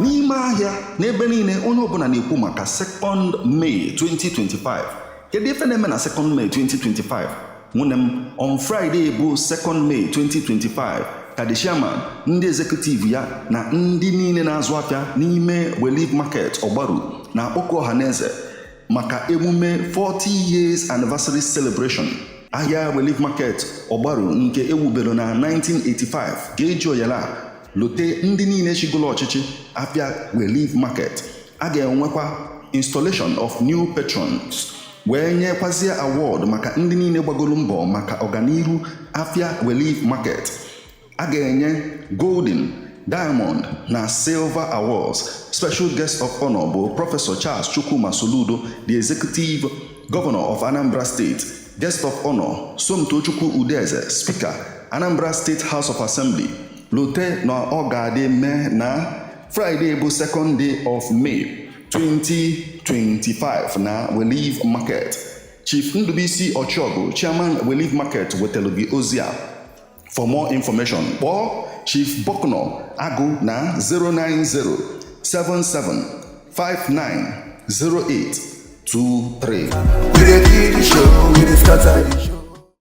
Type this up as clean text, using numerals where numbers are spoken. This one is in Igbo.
n'ime ahịa n'ebe niile onye ọbụla na-ekwu maka 2nd May 2025. Kedu ife na-eme na 2nd May 2025? Nwunye m, on Friday bụ 2nd May 2025 ka the chairman, ndị executive ya na ndị niile na-azụ afịa n'ime Relief Market Ogbaru na-akpọkọ ọhaneze maka emume 40 years anniversary celebration. Ahịa Relief Market Ogbaru nke ewubere na 1985 ga-eji oyala lote ndị niile chigolo ọchịchị afịa Relief Market. A ga-enwekwa installation of new patrons wee nyekwazie award maka ndị niile gbagoro mbọ maka ọganiru afịa Relief Market. A ga-enye Golden, Diamond na Silver Awards. Special guest of honor bụ Professor Charles Chukwuma Soludo, the Executive Governor of Anambra State. Guest of honor Somtochukwu Udeze, Speaker, Anambra State House of Assembly. Lote na ọ ga-adị mee na Friday bụ 2nd day of May 2025 na Relief Market. Chief Ndubisi Ochogu, Chairman Relief Market, wetelu gị ozi a. For more information, kpọọ Chief Bokno Agụ na 09077590823.